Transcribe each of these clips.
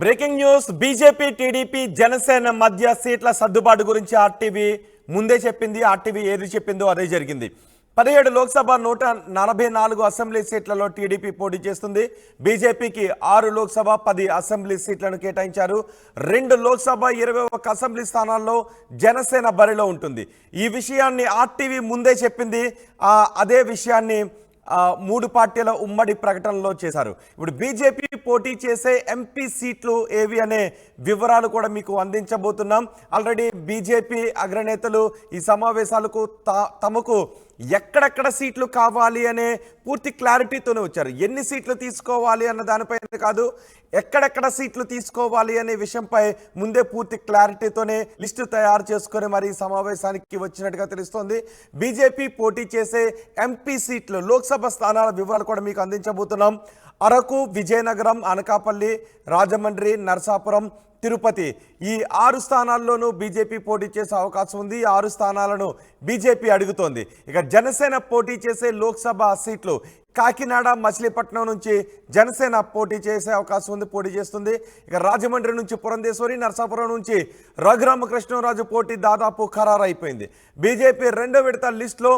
Breaking news BJP TDP Janasena మధ్య సీట్ల సర్దుబాటు గురించి ఆర్టీవీ ముందే చెప్పింది. ఆర్టీవీ ఏది చెప్పిందో అదే జరిగింది. 17 లోక్సభ 144 అసెంబ్లీ సీట్లలో టీడీపీ పోటీ చేస్తుంది. బీజేపీకి 6 లోక్సభ 10 అసెంబ్లీ సీట్లను కేటాయించారు. 2 లోక్సభ 21 అసెంబ్లీ స్థానాల్లో జనసేన బరిలో ఉంటుంది. ఈ విషయాన్ని ఆర్టీవీ ముందే చెప్పింది. అదే విషయాన్ని 3 పార్టీల ఉమ్మడి ప్రకటనలో చేశారు. ఇప్పుడు బీజేపీ పోటీ చేసే ఎంపీ సీట్లు ఏవి అనే వివరాలు కూడా మీకు అందించబోతున్నాం. ఆల్రెడీ బీజేపీ అగ్రనేతలు ఈ సమావేశాలకు తమకు ఎక్కడెక్కడ సీట్లు కావాలి అనే పూర్తి క్లారిటీతోనే వచ్చారు. ఎన్ని సీట్లు తీసుకోవాలి అన్న దానిపైన కాదు, ఎక్కడెక్కడ సీట్లు తీసుకోవాలి అనే విషయంపై ముందే పూర్తి క్లారిటీతోనే లిస్టు తయారు చేసుకుని మరి సమావేశానికి వచ్చినట్టుగా తెలుస్తోంది. బీజేపీ పోటీ చేసే ఎంపీ సీట్లు లోక్సభ స్థానాల వివరాలు కూడా మీకు అందించబోతున్నాం. అరకు, విజయనగరం, అనకాపల్లి, రాజమండ్రి, నరసాపురం, తిరుపతి ఈ 6 స్థానాల్లోనూ బీజేపీ పోటీ చేసే అవకాశం ఉంది. 6 స్థానాలను బీజేపీ అడుగుతోంది. ఇక జనసేన పోటీ చేసే లోక్సభ సీట్లు కాకినాడ, మచిలీపట్నం నుంచి జనసేన పోటీ చేసే అవకాశం ఉంది, పోటీ చేస్తుంది. ఇక రాజమండ్రి నుంచి పురంధేశ్వరి, నరసాపురం నుంచి రఘురామకృష్ణరాజు పోటీ దాదాపు ఖరారు అయిపోయింది. బీజేపీ 2వ విడత లిస్టులో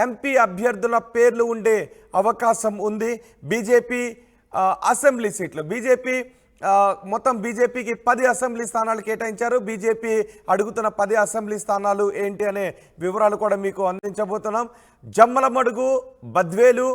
ఎంపీ అభ్యర్థుల పేర్లు ఉండే అవకాశం ఉంది. బీజేపీ అసెంబ్లీ సీట్లు మొత్తం బీజేపీకి 10 అసెంబ్లీ స్థానాలు కేటాయించారు. బీజేపీ అడుగుతున్న 10 అసెంబ్లీ స్థానాలు ఏంటి అనే వివరాలు కూడా మీకు అందించబోతున్నాం. జమ్మలమడుగు, బద్వేలు,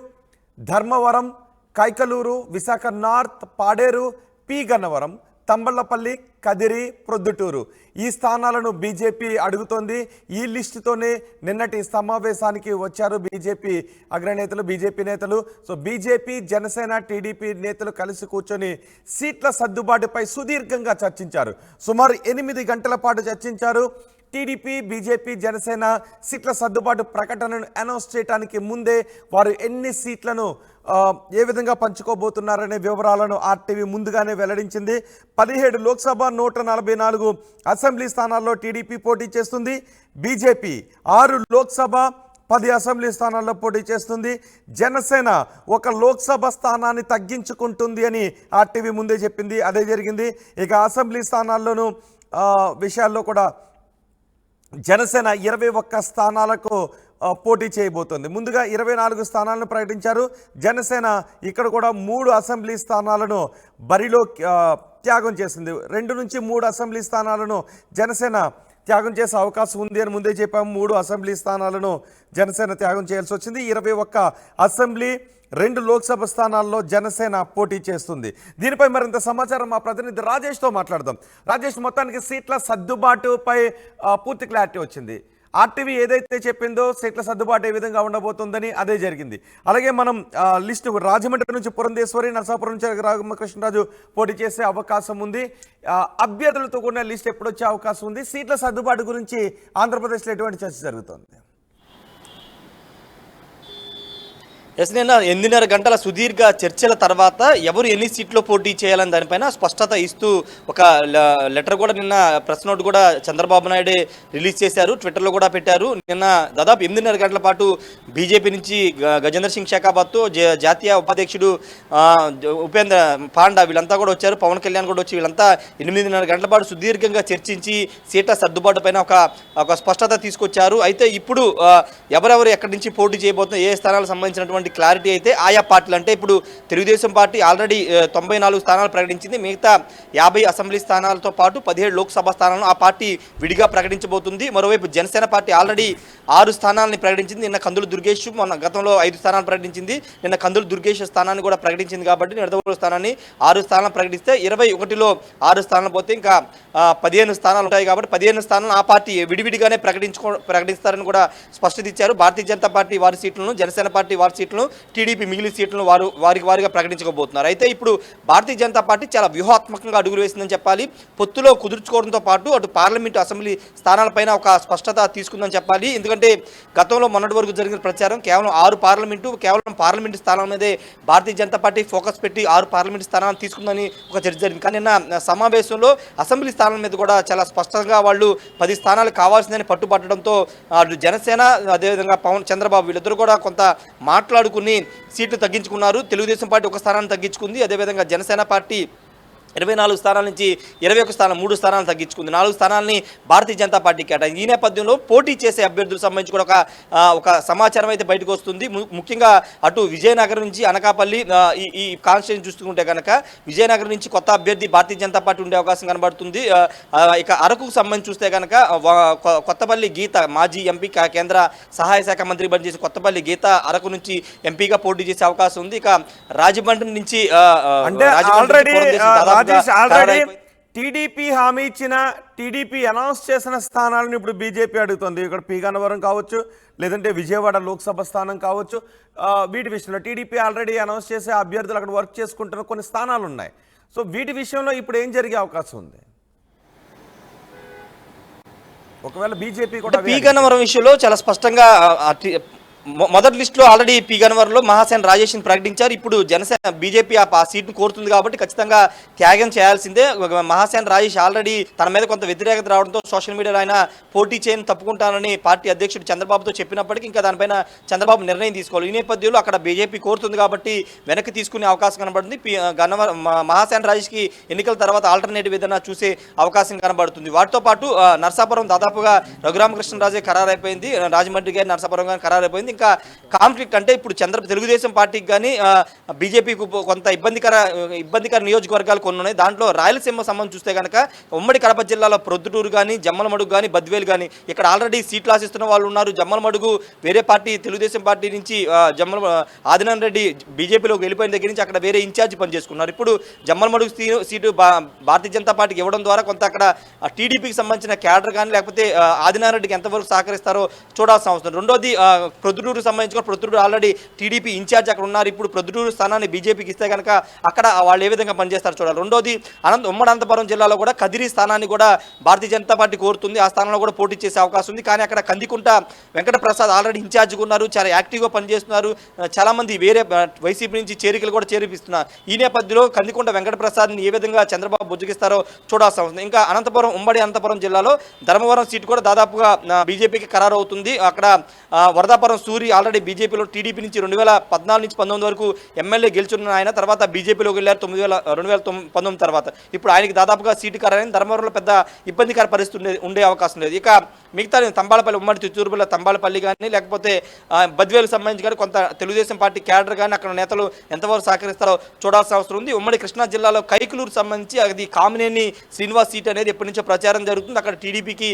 ధర్మవరం, కైకలూరు, విశాఖ నార్త్, పాడేరు, పి గన్నవరం, తంబళ్లపల్లి, కదిరి, ప్రొద్దుటూరు ఈ స్థానాలను బీజేపీ అడుగుతోంది. ఈ లిస్టుతోనే నిన్నటి సమావేశానికి వచ్చారు బీజేపీ అగ్రనేతలు, బీజేపీ నేతలు. సో బీజేపీ, జనసేన, టీడీపీ నేతలు కలిసి కూర్చొని సీట్ల సర్దుబాటుపై సుదీర్ఘంగా చర్చించారు. సుమారు 8 గంటల పాటు చర్చించారు. టీడీపీ, బీజేపీ, జనసేన సీట్ల సర్దుబాటు ప్రకటనను అనౌన్స్ చేయడానికి ముందే వారు ఎన్ని సీట్లను ఏ విధంగా పంచుకోబోతున్నారనే వివరాలను ఆర్టీవీ ముందుగానే వెల్లడించింది. 17 లోక్సభ 144 అసెంబ్లీ స్థానాల్లో టీడీపీ పోటీ చేస్తుంది. బీజేపీ 6 లోక్సభ 10 అసెంబ్లీ స్థానాల్లో పోటీ చేస్తుంది. జనసేన 1 లోక్సభ స్థానాన్ని తగ్గించుకుంటుంది అని ఆర్టీవీ ముందే చెప్పింది. అదే జరిగింది. ఇక అసెంబ్లీ స్థానాల్లోనూ విషయాల్లో కూడా జనసేన 21 స్థానాలకు పోటీ చేయబోతోంది. ముందుగా 24 స్థానాలను ప్రకటించారు. జనసేన ఇక్కడ కూడా 3 అసెంబ్లీ స్థానాలను బరిలో త్యాగం చేసింది. 2 నుంచి 3 అసెంబ్లీ స్థానాలను జనసేన త్యాగం చేసే అవకాశం ఉంది అని ముందే చెప్పాము. 3 అసెంబ్లీ స్థానాలను జనసేన త్యాగం చేయాల్సి వచ్చింది. 21 అసెంబ్లీ, 2 లోక్సభ స్థానాల్లో జనసేన పోటీ చేస్తుంది. దీనిపై మరింత సమాచారం మా ప్రతినిధి రాజేష్తో మాట్లాడదాం. రాజేష్, మొత్తానికి సీట్ల సర్దుబాటుపై పూర్తి క్లారిటీ వచ్చింది. ఆర్టీవీ ఏదైతే చెప్పిందో సీట్ల సర్దుబాటు ఏ విధంగా ఉండబోతుందని అదే జరిగింది. అలాగే మనం లిస్టు రాజమండ్రి నుంచి పురంధేశ్వరి, నరసాపురం నుంచి రామకృష్ణరాజు పోటీ చేసే అవకాశం ఉంది. అభ్యర్థులతో కూడిన లిస్ట్ ఎప్పుడు వచ్చే అవకాశం ఉంది? సీట్ల సర్దుబాటు గురించి ఆంధ్రప్రదేశ్లో ఎటువంటి చర్చ జరుగుతుంది? నిన్న 8:30 గంటల సుదీర్ఘ చర్చల తర్వాత ఎవరు ఎన్ని సీట్లో పోటీ చేయాలని దానిపైన స్పష్టత ఇస్తూ ఒక లెటర్ కూడా నిన్న ప్రెస్ నోట్ కూడా చంద్రబాబు నాయుడే రిలీజ్ చేశారు, ట్విట్టర్లో కూడా పెట్టారు. నిన్న దాదాపు 8:30 గంటల పాటు బీజేపీ నుంచి గజేంద్ర సింగ్ షెకావత్, జాతీయ ఉపాధ్యక్షుడు ఉపేంద్ర పాండా వీళ్ళంతా కూడా వచ్చారు. పవన్ కళ్యాణ్ కూడా వచ్చి వీళ్ళంతా 8:30 గంటల పాటు సుదీర్ఘంగా చర్చించి సీట్ల సర్దుబాటు పైన ఒక స్పష్టత తీసుకొచ్చారు. అయితే ఇప్పుడు ఎవరెవరు ఎక్కడి నుంచి పోటీ చేయబోతున్నారు, ఏ స్థానాలకు సంబంధించినటువంటి క్లారిటీ అయితే ఆయా పార్టీలు, అంటే ఇప్పుడు తెలుగుదేశం పార్టీ ఆల్రెడీ 94 స్థానాలు ప్రకటించింది. మిగతా 50 అసెంబ్లీ స్థానాలతో పాటు 17 లోక్సభ స్థానాలను ఆ పార్టీ విడిగా ప్రకటించబోతుంది. మరోవైపు జనసేన పార్టీ ఆల్రెడడి 6 స్థానాలని ప్రకటించింది. నిన్న కందులు దుర్గేష్ మొన్న గతంలో 5 స్థానాలు ప్రకటించింది. నిన్న కందులు దుర్గేష్ స్థానాన్ని కూడా ప్రకటించింది. కాబట్టి నిడదవోలు స్థానాన్ని 6 స్థానాలు ప్రకటిస్తే 21లో 6 స్థానాలు పోతే ఇంకా 15 స్థానాలు ఉంటాయి. కాబట్టి 15 స్థానాలను ఆ పార్టీ విడివిడిగానే ప్రకటిస్తారని కూడా స్పష్టత ఇచ్చారు. భారతీయ జనతా పార్టీ వారి సీట్లను, జనసేన పార్టీ వారి సీట్లను, టీడీపీ మిగిలిన సీట్లను వారిగా ప్రకటించబోతున్నారు. అయితే ఇప్పుడు భారతీయ జనతా పార్టీ చాలా వ్యూహాత్మకంగా అడుగులు వేసిందని చెప్పాలి. పొత్తులో కుదుర్చుకోవడంతో పాటు అటు పార్లమెంటు, అసెంబ్లీ స్థానాలపైన ఒక స్పష్టత తీసుకుందని చెప్పాలి. ఎందుకంటే గతంలో మొన్నటి వరకు జరిగిన ప్రచారం కేవలం 6 పార్లమెంటు స్థానాల మీదే భారతీయ జనతా పార్టీ ఫోకస్ పెట్టి 6 పార్లమెంటు స్థానాలను తీసుకుందని ఒక చర్చ జరిగింది. కానీ నిన్న సమావేశంలో అసెంబ్లీ స్థానాల మీద కూడా చాలా స్పష్టంగా వాళ్ళు 10 స్థానాలు కావాల్సిందని పట్టుబట్టడంతో అటు జనసేన, అదేవిధంగా చంద్రబాబు వీళ్ళిద్దరూ కూడా కొంత మాట్లాడుకుని సీట్లు తగ్గించుకున్నారు. తెలుగుదేశం పార్టీ 1 స్థానాన్ని తగ్గించుకుంది. అదేవిధంగా జనసేన పార్టీ 24 స్థానాల నుంచి 21 స్థానం 3 స్థానాలు తగ్గించుకుంది. 4 స్థానాలని భారతీయ జనతా పార్టీకి కేటాయింది. ఈ నేపథ్యంలో పోటీ చేసే అభ్యర్థులకు సంబంధించి కూడా ఒక సమాచారం అయితే బయటకు వస్తుంది. ముఖ్యంగా అటు విజయనగరం నుంచి అనకాపల్లి ఈ కాన్స్టిట్యూన్సీ చూసుకుంటే కనుక విజయనగరం నుంచి కొత్త అభ్యర్థి భారతీయ జనతా పార్టీ ఉండే అవకాశం కనబడుతుంది. ఇక అరకుకు సంబంధించి చూస్తే కనుక కొత్తపల్లి గీత మాజీ ఎంపీ కేంద్ర సహాయ శాఖ మంత్రి పనిచేసి కొత్తపల్లి గీత అరకు నుంచి ఎంపీగా పోటీ చేసే అవకాశం ఉంది. ఇక రాజమండ్రి నుంచి ఆల్రెడీ టీడీపీ హామీ ఇచ్చిన టీడీపీ అనౌన్స్ చేసిన స్థానాలను ఇప్పుడు బీజేపీ అడుగుతుంది. ఇక్కడ పి గన్నవరం కావచ్చు, లేదంటే విజయవాడ లోక్సభ స్థానం కావచ్చు. వీటి విషయంలో టీడీపీ ఆల్రెడీ అనౌన్స్ చేసే అభ్యర్థులు అక్కడ వర్క్ చేసుకుంటున్న కొన్ని స్థానాలు ఉన్నాయి. సో వీటి విషయంలో ఇప్పుడు ఏం జరిగే అవకాశం ఉంది? ఒకవేళ బీజేపీ కూడా పి గన్నవరం విషయంలో చాలా స్పష్టంగా మొదటి లిస్టులో ఆల్రెడీ పి గన్నవరంలో మహాసేన రాజేష్ని ప్రకటించారు. ఇప్పుడు జనసేన బీజేపీ ఆ సీట్ను కోరుతుంది కాబట్టి ఖచ్చితంగా త్యాగం చేయాల్సిందే. మహాసేన రాజేష్ ఆల్రెడీ తన మీద కొంత వ్యతిరేకత రావడంతో సోషల్ మీడియాలో ఆయన పోటీ చేయని తప్పుకుంటానని పార్టీ అధ్యక్షుడు చంద్రబాబుతో చెప్పినప్పటికీ ఇంకా దానిపైన చంద్రబాబు నిర్ణయం తీసుకోవాలి. ఈ నేపథ్యంలో అక్కడ బీజేపీ కోరుతుంది కాబట్టి వెనక్కి తీసుకునే అవకాశం కనబడుతుంది. గన్నవరం మహాసేన రాజేష్కి ఎన్నికల తర్వాత ఆల్టర్నేటివ్ ఏదైనా చూసే అవకాశం కనబడుతుంది. వాటితో పాటు నర్సాపురం దాదాపుగా రఘురామకృష్ణరాజే ఖరారైపోయింది. రాజమండ్రి గారి నర్సాపురం గారి ఖరారైపోయింది. ఇంకా కాన్ఫ్లిక్ట్ అంటే ఇప్పుడు తెలుగుదేశం పార్టీకి కానీ బీజేపీకి కొంత ఇబ్బందికర నియోజకవర్గాలు కొన్ని ఉన్నాయి. దాంట్లో రాయలసీమ సంబంధం చూస్తే కనుక ఉమ్మడి కడప జిల్లాలో ప్రొద్దుటూరు కానీ జమ్మలమడుగు కానీ బద్వేలు కానీ ఇక్కడ ఆల్రెడీ సీట్లు ఆశిస్తున్న వాళ్ళు ఉన్నారు. జమ్మలమడుగు వేరే పార్టీ తెలుగుదేశం పార్టీ నుంచి ఆదినారాయణ రెడ్డి బీజేపీలోకి వెళ్ళిపోయిన దగ్గర నుంచి అక్కడ వేరే ఇన్ఛార్జి పనిచేసుకున్నారు. ఇప్పుడు జమ్మలమడుగు సీటు భారతీయ జనతా పార్టీకి ఇవ్వడం ద్వారా కొంత అక్కడ టీడీపీకి సంబంధించిన క్యాడర్ కానీ లేకపోతే ఆదినారాయణ రెడ్డికి ఎంతవరకు సహకరిస్తారో చూడాల్సిన అవసరం. రెండోది ప్రొద్దుటూరు సంబంధించిన ప్రొద్దుటూరు ఆల్రెడీ టీడీపీ ఇన్ఛార్జ్ అక్కడ ఉన్నారు. ఇప్పుడు ప్రొద్దుటూరు స్థానాన్ని బీజేపీకి ఇస్తే కనుక అక్కడ వాళ్ళు ఏ విధంగా పనిచేస్తారో చూడాలి. రెండోది ఉమ్మడి అనంతపురం జిల్లాలో కూడా కదిరి స్థానాన్ని కూడా భారతీయ జనతా పార్టీ కోరుతుంది. ఆ స్థానంలో కూడా పోటీ చేసే అవకాశం ఉంది. కానీ అక్కడ కందికుంట వెంకటప్రసాద్ ఆల్రెడీ ఇన్ఛార్జ్గా ఉన్నారు, చాలా యాక్టివ్గా పనిచేస్తున్నారు. చాలామంది వేరే వైసీపీ నుంచి చేరికలు కూడా చేర్పిస్తున్నారు. ఈ నేపథ్యంలో కందికుంట వెంకటప్రసాద్ని ఏ విధంగా చంద్రబాబు బుజ్జగిస్తారో చూడాల్సిన అవసరం. ఇంకా ఉమ్మడి అనంతపురం జిల్లాలో ధర్మవరం సీటు కూడా దాదాపుగా బీజేపీకి ఖరారు అవుతుంది. అక్కడ వరదాపురం సూరి ఆల్రెడీ బీజేపీలో టీడీపీ నుంచి 2014 నుంచి 19 వరకు ఎమ్మెల్యే గెలుచున్న ఆయన తర్వాత బీజేపీలోకి వెళ్ళారు 2019 తర్వాత. ఇప్పుడు ఆయనకి దాదాపుగా సీటు ఖరారైంది. ధర్మవరంలో పెద్ద ఇబ్బందికర పరిస్థితి ఉండే అవకాశం లేదు. ఇక మిగతా తంబాలపల్లి ఉమ్మడి చిత్తూరుపల్లి తంబాలపల్లి కానీ లేకపోతే బద్వేలకు సంబంధించి కానీ కొంత తెలుగుదేశం పార్టీ క్యాడర్ కానీ అక్కడ నేతలు ఎంతవరకు సహకరిస్తారో చూడాల్సిన అవసరం ఉంది. ఉమ్మడి కృష్ణా జిల్లాలో కైకులూరు సంబంధించి అది కామినేని శ్రీనివాస్ సీట్ అనేది ఎప్పటి నుంచో ప్రచారం జరుగుతుంది. అక్కడ టీడీపీకి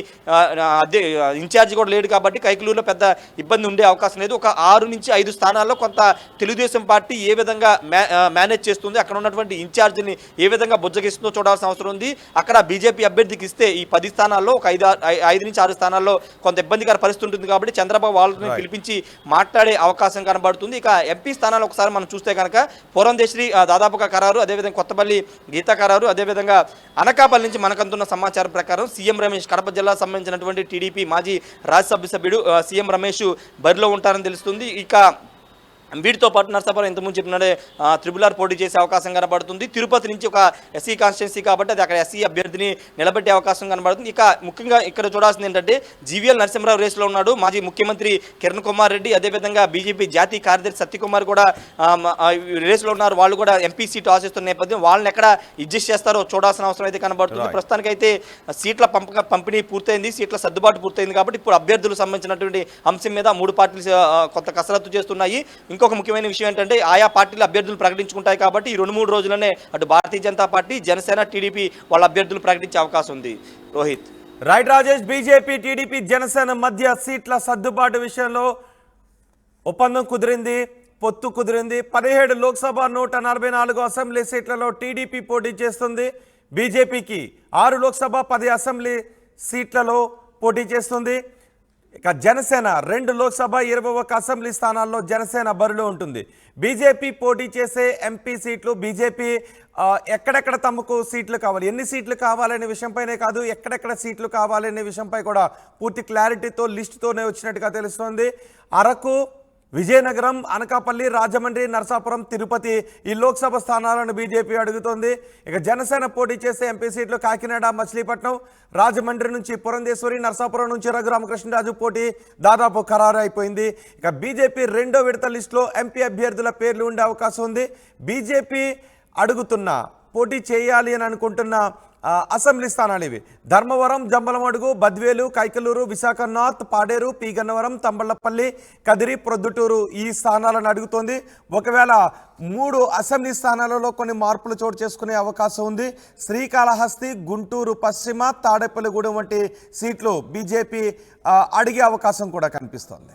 ఇన్ఛార్జి కూడా లేడు కాబట్టి కైకులూరులో పెద్ద ఇబ్బంది ఉండే అవకాశం లేదు. ఒక 6 నుంచి 5 స్థానాల్లో కొంత తెలుగుదేశం పార్టీ ఏ విధంగా మేనేజ్ చేస్తుంది, అక్కడ ఉన్నటువంటి ఇన్ఛార్జిని ఏ విధంగా బుజ్జగిస్తుందో చూడాల్సిన అవసరం ఉంది. అక్కడ బీజేపీ అభ్యర్థికి ఇస్తే ఈ 10 స్థానాల్లో ఒక 5 నుంచి 6 స్థానాల్లో కొంత ఇబ్బందికర పరిస్థితి ఉంటుంది కాబట్టి చంద్రబాబు వాళ్ళని పిలిపించి మాట్లాడే అవకాశం కనబడుతుంది. ఇక ఎంపీ స్థానాలు ఒకసారి మనం చూస్తే కనుక పురంధేశ్వరి దాదాపుగా ఖరారు, అదేవిధంగా కొత్తపల్లి గీత ఖరారు, అదేవిధంగా అనకాపల్లి నుంచి మనకంతున్న సమాచారం ప్రకారం సీఎం రమేష్ కడప జిల్లా సంబంధించినటువంటి టీడీపీ మాజీ రాజ్యసభ సభ్యుడు సీఎం రమేష్ బరిలో ఉంటారని తెలుస్తుంది. ఇక వీటితో పాటు నర్సాపురం ఇంతకుముందు చెప్పినట్టే త్రిబుల్ పోటీ చేసే అవకాశం కనబడుతుంది. తిరుపతి నుంచి ఒక ఎస్సీ కాన్స్టిట్యున్సీ కాబట్టి అది అక్కడ ఎస్సీ అభ్యర్థిని నిలబెట్టే అవకాశం కనబడుతుంది. ఇక ముఖ్యంగా ఇక్కడ చూడాల్సింది ఏంటంటే జీవీఎల్ నరసింహరావు రేసులో ఉన్నాడు. మాజీ ముఖ్యమంత్రి కిరణ్ కుమార్ రెడ్డి, అదేవిధంగా బీజేపీ జాతీయ కార్యదర్శి సత్యకుమార్ కూడా రేసులో ఉన్నారు. వాళ్ళు కూడా ఎంపీ సీటు ఆశిస్తున్న నేపథ్యం వాళ్ళని ఎక్కడ అడ్జస్ట్ చేస్తారో చూడాల్సిన అవసరం అయితే కనబడుతుంది. ప్రస్తుతానికైతే సీట్ల పంపిణీ పూర్తయింది, సీట్ల సర్దుబాటు పూర్తయింది కాబట్టి ఇప్పుడు అభ్యర్థులకు సంబంధించినటువంటి అంశం మీద 3 పార్టీలు కొంత కసరత్తు చేస్తున్నాయి. ఇంకొక ముఖ్యమైన విషయం ఏంటంటే ఆయా పార్టీలు అభ్యర్థులు ప్రకటించుకుంటాయి కాబట్టి ఈ 2-3 రోజుల్లోనే అటు భారతీయ జనతా పార్టీ, జనసేన, టీడీపీ వాళ్ళ అభ్యర్థులు ప్రకటించే అవకాశం ఉంది. Rohit. Right Rajesh, BJP TDP Janasena మధ్య సీట్ల సర్దుబాటు విషయంలో ఒప్పందం కుదిరింది, పొత్తు కుదిరింది. 17 లోక్సభ 144 అసెంబ్లీ సీట్లలో టీడీపీ పోటీ చేస్తుంది. బీజేపీకి 6 లోక్సభ 10 అసెంబ్లీ సీట్లలో పోటీ చేస్తుంది. ఇక జనసేన 2 లోక్సభ 21 అసెంబ్లీ స్థానాల్లో జనసేన బరిలో ఉంటుంది. బీజేపీ పోటీ చేసే ఎంపీ సీట్లు, బీజేపీ ఎక్కడెక్కడ తమకు సీట్లు కావాలి, ఎన్ని సీట్లు కావాలనే విషయంపైనే కాదు ఎక్కడెక్కడ సీట్లు కావాలనే విషయంపై కూడా పూర్తి క్లారిటీతో లిస్టుతోనే వచ్చినట్టుగా తెలుస్తోంది. అరకు, విజయనగరం, అనకాపల్లి, రాజమండ్రి, నరసాపురం, తిరుపతి ఈ లోక్సభ స్థానాలను బీజేపీ అడుగుతోంది. ఇక జనసేన పోటీ చేసే ఎంపీ సీట్లు కాకినాడ, మచిలీపట్నం, రాజమండ్రి నుంచి పురంధేశ్వరి, నరసాపురం నుంచి రఘురామకృష్ణరాజు పోటీ దాదాపు ఖరారు అయిపోయింది. ఇక బీజేపీ 2వ విడత లిస్టులో ఎంపీ అభ్యర్థుల పేర్లు ఉండే అవకాశం ఉంది. బీజేపీ అడుగుతున్న పోటీ చేయాలి అని అనుకుంటున్న అసెంబ్లీ స్థానాలు ఇవి. ధర్మవరం, జంబలమడుగు, బద్వేలు, కైకలూరు, విశాఖ నార్త్, పాడేరు, పి గన్నవరం, తంబళ్లపల్లి, కదిరి, ప్రొద్దుటూరు ఈ స్థానాలను అడుగుతోంది. ఒకవేళ 3 అసెంబ్లీ స్థానాలలో కొన్ని మార్పులు చోటు చేసుకునే అవకాశం ఉంది. శ్రీకాళహస్తి, గుంటూరు పశ్చిమ, తాడేపల్లిగూడెం వంటి సీట్లు బీజేపీ అడిగే అవకాశం కూడా కనిపిస్తోంది.